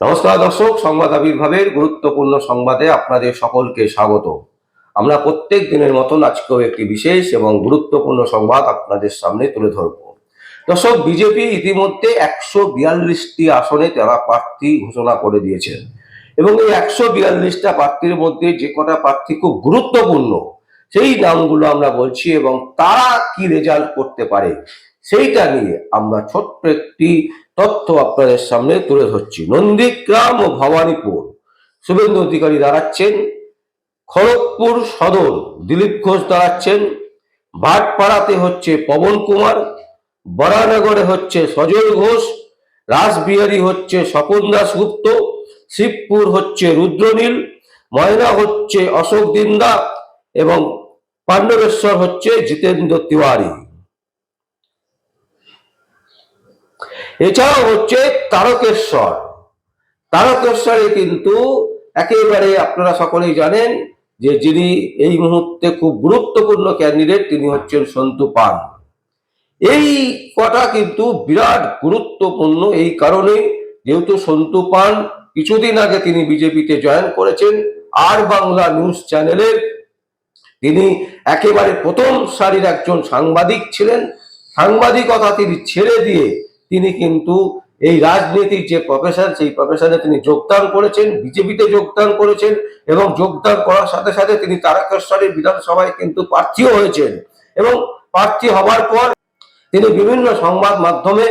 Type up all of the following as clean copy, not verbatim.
নমস্কার দর্শক, সংবাদ আবির্ভাবের গুরুত্বপূর্ণ সংবাদে আপনাদের সকলকে স্বাগত। আমরা প্রত্যেক দিনের মতন আজকেও একটি বিশেষ এবং গুরুত্বপূর্ণ সংবাদ আপনাদের সামনে তুলে ধরব। দর্শক, বিজেপি ইতিমধ্যে 142টি আসনে তারা প্রার্থী ঘোষণা করে দিয়েছেন এবং এই 142টা প্রার্থীর মধ্যে যে কটা প্রার্থী খুব গুরুত্বপূর্ণ সেই নামগুলো আমরা বলছি এবং তারা কি রেজাল্ট করতে পারে সেইটা নিয়ে আমরা ছোট্ট একটি তথ্য আপনাদের সামনে তুলে ধরছি। নন্দীগ্রাম ও ভবানীপুর শুভেন্দু অধিকারী দাঁড়াচ্ছেন, খড়গপুর সদর দিলীপ ঘোষ দাঁড়াচ্ছেন, ভাটপাড়াতে হচ্ছে পবন কুমার, বরানগরে হচ্ছে সজল ঘোষ, রাসবিহারী হচ্ছে স্বপন দাশগুপ্ত, শিবপুর হচ্ছে রুদ্রনীল, ময়না হচ্ছে অশোক দিন্দা এবং পাণ্ডবেশ্বর হচ্ছে জিতেন্দ্র তিওয়ারি। এছাড়াও হচ্ছে তারকেশ্বরে কিন্তু একেবারে আপনারা সকলেই জানেন যে যিনি এই মুহূর্তে খুব গুরুত্বপূর্ণ ক্যান্ডিডেট তিনি হচ্ছেন সন্তু পান। এই কটা কিন্তু বিরাট গুরুত্বপূর্ণ এই কারণে যেহেতু সন্তু পান কিছুদিন আগে তিনি বিজেপিতে জয়েন করেছেন, আর বাংলা নিউজ চ্যানেলের তিনি একেবারে প্রথম সারির একজন সাংবাদিক ছিলেন। সাংবাদিকতা তিনি ছেড়ে দিয়ে তিনি কিন্তু এই রাজনীতির যে প্রফেশন সেই প্রফেশনে তিনি যোগদান করেছেন, বিজেপিতে যোগদান করেছেন এবং যোগদান করার সাথে সাথে তিনি তারকেশ্বরের বিধানসভায় কিন্তু প্রার্থীও হয়েছেন এবং প্রার্থী হবার পর তিনি বিভিন্ন সংবাদ মাধ্যমে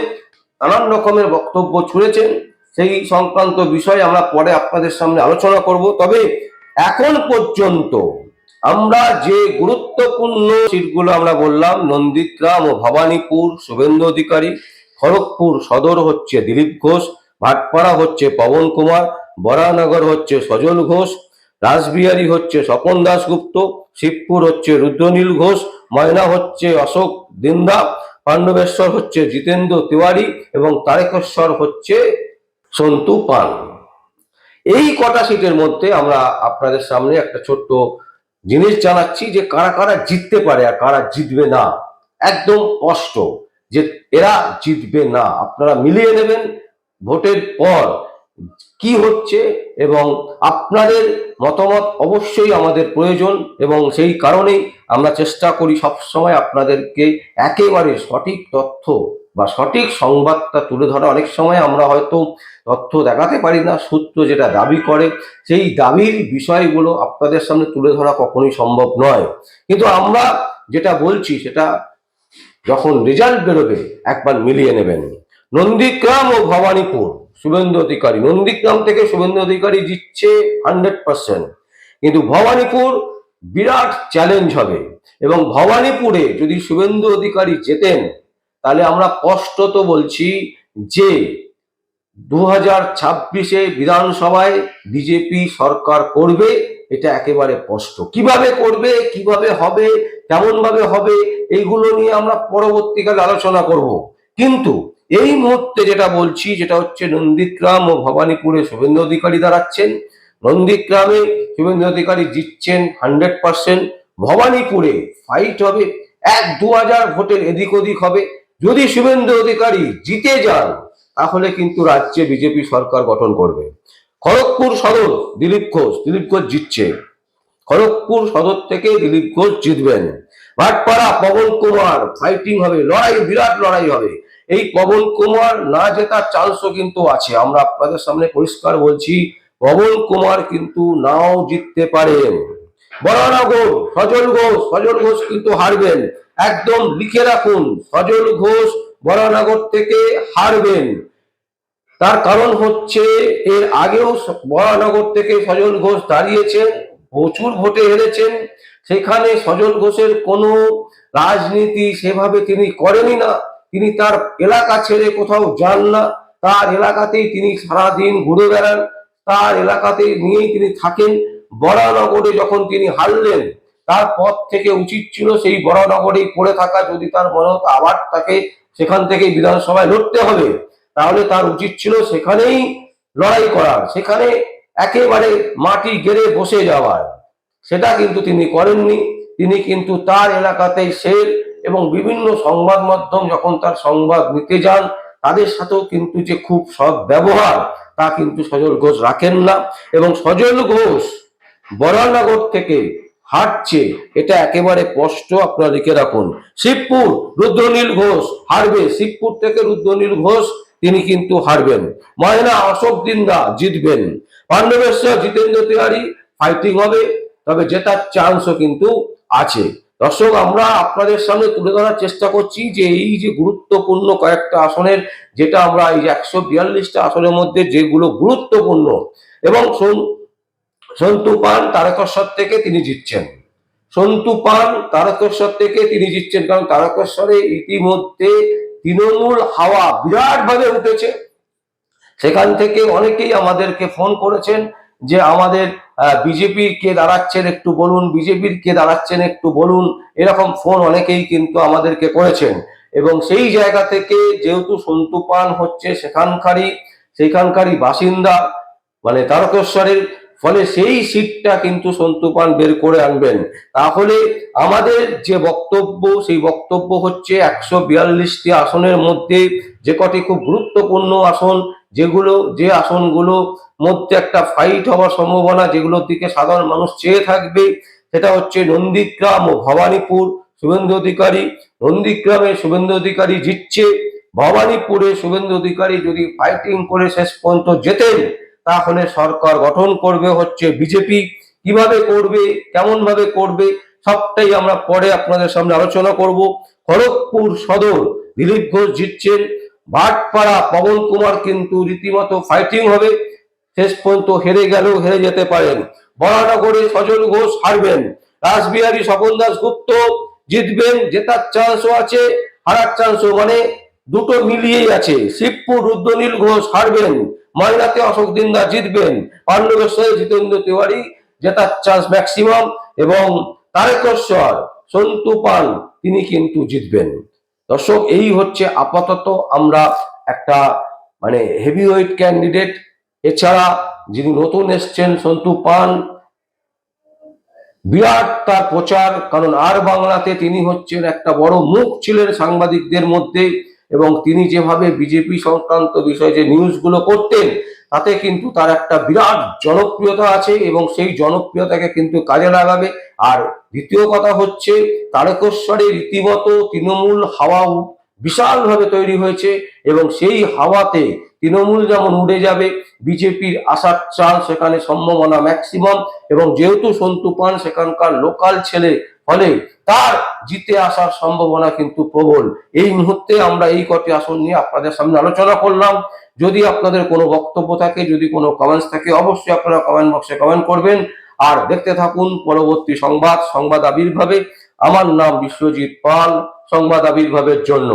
নানান রকমের বক্তব্য ছুড়েছেন। সেই সংক্রান্ত বিষয়ে আমরা পরে আপনাদের সামনে আলোচনা করব। তবে এখন পর্যন্ত আমরা যে গুরুত্বপূর্ণ সিটগুলো আমরা বললাম, নন্দীগ্রাম ও ভবানীপুর শুভেন্দু অধিকারী, খড়গপুর সদর হচ্ছে দিলীপ ঘোষ, ভাটপাড়া হচ্ছে পবন কুমার, বরানগর হচ্ছে সজল ঘোষ, রাসবিহারী হচ্ছে স্বপন দাশগুপ্ত, শিবপুর হচ্ছে রুদ্রনীল ঘোষ, ময়না হচ্ছে অশোক দিন্দা, পাণ্ডবেশ্বর হচ্ছে জিতেন্দ্র তিওয়ারি এবং তারকেশ্বর হচ্ছে সন্তু পান। এই কটা সিটের মধ্যে আমরা আপনাদের সামনে একটা ছোট্ট জিনিস জানাচ্ছি যে কারা কারা জিততে পারে আর কারা জিতবে না। একদম স্পষ্ট যে এরা জিতবে না। আপনারা মিলিয়ে নেবেন ভোটের পর কি হচ্ছে এবং আপনাদের মতামত অবশ্যই আমাদের প্রয়োজন এবং সেই কারণেই আমরা চেষ্টা করি সবসময় আপনাদেরকে একেবারে সঠিক তথ্য বা সঠিক সংবাদটা তুলে ধরা। অনেক সময় আমরা হয়তো তথ্য দেখাতে পারি না, সূত্র যেটা দাবি করে সেই দাবির বিষয়গুলো আপনাদের সামনে তুলে ধরা কখনোই সম্ভব নয়, কিন্তু আমরা যেটা বলছি সেটা যখন রেজাল্ট বেরোবে একবার মিলিয়ে নেবেন। নন্দীগ্রাম ও ভবানীপুর শুভেন্দু অধিকারী, নন্দীগ্রাম থেকে শুভেন্দু অধিকারী জিতছে 100%, কিন্তু ভবানীপুর বিরাট চ্যালেঞ্জ হবে এবং ভবানীপুরে যদি শুভেন্দু অধিকারী জেতেন তাহলে আমরা স্পষ্টত বলছি যে 2026-এ বিধানসভায় বিজেপি সরকার করবে, এটা একেবারে স্পষ্ট। কিভাবে করবে, কিভাবে হবে, কেমন ভাবে হবে, এইগুলো নিয়ে আমরা পরবর্তীকালে আলোচনা করব। কিন্তু এই মুহূর্তে যেটা বলছি যেটা হচ্ছে নন্দীগ্রাম ও ভবানীপুরে শুভেন্দু অধিকারী দাঁড়াচ্ছেন। নন্দীগ্রামে শুভেন্দু অধিকারী জিতছেন 100%, ভবানীপুরে ফাইট হবে, 1-2 হাজার ভোটের এদিক ওদিক হবে। যদি শুভেন্দু অধিকারী জিতে যান তাহলে কিন্তু রাজ্যে বিজেপি সরকার গঠন করবে। খড়গপুর সদর দিলীপ ঘোষ জিতছে, খড়গপুর সদর থেকে দিলীপ ঘোষ জিতবেন। ভাটপাড়া পবন কুমার ফাইটিং হবে, লড়াই, বিরাট লড়াই হবে। এই পবন কুমার না জেতার চান্সও কিন্তু আছে। আমরা আপনাদের সামনে পরিষ্কার বলছি পবন কুমার কিন্তু নাও জিততে পারেন। বরানগর সজল ঘোষ কিন্তু হারবেন, একদম লিখে রাখুন, সজল ঘোষ বরানগর থেকে হারবেন। তার কারণ হচ্ছে এর আগেও বরানগর থেকে সজল ঘোষ দাঁড়িয়েছেন, প্রচুর ভোটে হেরেছেন। সেখানে সজল ঘোষের কোনো রাজনীতি সেভাবে তিনি করেনি না, তিনি তার এলাকা ছেড়ে কোথাও যান না, তার এলাকাতেই তিনি সারাদিন ঘুরে বেড়ান, তার এলাকাতেই নিয়েই তিনি থাকেন। বরানগরে যখন তিনি হারলেন তারপর থেকে উচিত ছিল সেই বরানগরেই পড়ে থাকা। যদি তার মনে হতো আবার তাকে সেখান থেকে বিধানসভায় লড়তে হবে তাহলে তার উচিত ছিল সেখানেই লড়াই করার, সেখানে একেবারে মাটি গেড়ে বসে যাওয়ার। সেটা কিন্তু তিনি করেননি। তিনি কিন্তু তার এলাকাতেই শের এবং বিভিন্ন সংবাদ মাধ্যম যখন তার সংবাদ নিতে যান তাদের সাথেও কিন্তু যে খুব সৎ ব্যবহার তা কিন্তু সজল ঘোষ রাখেন না, এবং সজল ঘোষ বরানগর থেকে হারছে, এটা একেবারে স্পষ্ট, আপনারা লিখে রাখুন। শিবপুর রুদ্রনীল ঘোষ হারবে, শিবপুর থেকে রুদ্রনীল ঘোষ তিনি কিন্তু হারবেন। ময়না অশোক দিন্দা জিতবেন। পাণ্ডবেশ্বর জিতেন্দ্র তিওয়ারি ফাইটিং হবে, তবে জেতার চান্সও কিন্তু আছে। দর্শক, আমরা আপনাদের সামনে তুলে ধরার চেষ্টা করছি যে এই যে গুরুত্বপূর্ণ কয়েকটা আসনের, যেটা আমরা এই যে 142টা আসনের মধ্যে যেগুলো গুরুত্বপূর্ণ, এবং সন্তু পান তারকেশ্বর থেকে তিনি জিতছেন। সন্তু পান তারকেশ্বর থেকে তিনি জিতছেন, কারণ তারকেশ্বরে ইতিমধ্যে তৃণমূল হাওয়া বিরাট ভাবে উঠেছে। সেখান থেকে অনেকেই আমাদেরকে ফোন করেছেন যে আমাদের বিজেপি কে দাঁড়াচ্ছেন একটু বলুন, বিজেপির কে দাঁড়াচ্ছেন একটু বলুন, এরকম ফোন অনেকেই কিন্তু আমাদেরকে করেছেন। এবং সেই জায়গা থেকে যেহেতু সন্তু পান হচ্ছে সেখানকারই বাসিন্দা, মানে তারকেশ্বরের, ফলে সেই সিটটা কিন্তু সন্তু পান বের করে আনবেন। তাহলে আমাদের যে বক্তব্য, সেই বক্তব্য হচ্ছে 142টি আসনের মধ্যে যে কটি খুব গুরুত্বপূর্ণ আসন, যে আসনগুলো মধ্যে একটা ফাইট হওয়ার সম্ভাবনা, যেগুলোর দিকে সাধারণ মানুষ চেয়ে থাকবে, সেটা হচ্ছে নন্দীগ্রাম ও ভবানীপুর। শুভেন্দু অধিকারী, নন্দীগ্রামে শুভেন্দু অধিকারী জিতছে, ভবানীপুরে শুভেন্দু অধিকারী যদি ফাইটিং করে শেষ পর্যন্ত জেতেন, তাহলে সরকার গঠন করবে হচ্ছে বিজেপি। কিভাবে করবে, কেমন ভাবে করবে, সবটাই আমরা পরে আপনাদের সামনে আলোচনা করব। খড়গপুর সদর দিলীপ ঘোষ জিতছেন, ভাটপাড়া পবন কুমার কিন্তু রীতিমতো ফাইটিং হবে, শেষ পর্যন্ত হেরে যেতে পারেন। বরানগরে সজল ঘোষ হারবেন, রাসবিহারী স্বপন দাশগুপ্ত জিতবেন, জেতার চান্সও আছে, হারার চান্সও, মানে দুটো মিলিয়েই আছে। শিবপুর রুদ্রনীল ঘোষ হারবেন, ময়নাতে অশোক দিন্দা জিতবেন, পাণ্ডবেশ্বরে জিতেন্দ্র তিওয়ারি জেতার চান্স ম্যাক্সিমাম, এবং তারকেশ্বর সন্তু পান তিনি কিন্তু জিতবেন। দর্শক, এই হচ্ছে আপাতত আমরা একটা মানে হেভিওয়েট ক্যান্ডিডেট। এছাড়া যিনি নতুন এসছেন সন্তু পান, বিরাট তার প্রচার, কারণ আর বাংলাতে তিনি হচ্ছেন একটা বড় মুখ ছিলেন সাংবাদিকদের মধ্যে, এবং তিনি যেভাবে বিজেপি সংক্রান্ত বিষয়ে যে নিউজগুলো করতেন, তাতে কিন্তু তার একটা বিরাট জনপ্রিয়তা আছে, এবং সেই জনপ্রিয়তাকে কিন্তু কাজে লাগাবে। আর দ্বিতীয় কথা হচ্ছে, তারকেশ্বরে রীতিমতো তৃণমূল হাওয়া বিশালভাবে তৈরি হয়েছে, এবং সেই হাওয়াতে তৃণমূল যেমন উড়ে যাবে, বিজেপির আসার চান্স সেখানে সম্ভাবনা ম্যাক্সিমাম। এবং যেহেতু সন্তু পান সেখানকার লোকাল ছেলে, ফলে তার জিতে আসার সম্ভাবনা কিন্তু প্রবল। এই মুহূর্তে আমরা এই কটি আসন নিয়ে আপনাদের সামনে আলোচনা করলাম। যদি আপনাদের কোনো বক্তব্য থাকে, যদি কোনো কমেন্টস থাকে, অবশ্যই আপনারা কমেন্ট বক্সে কমেন্ট করবেন। আর দেখতে থাকুন পরবর্তী সংবাদ আবির্ভাবে। আমার নাম বিশ্বজিৎ পাল, সংবাদ আবির্ভাবের জন্য।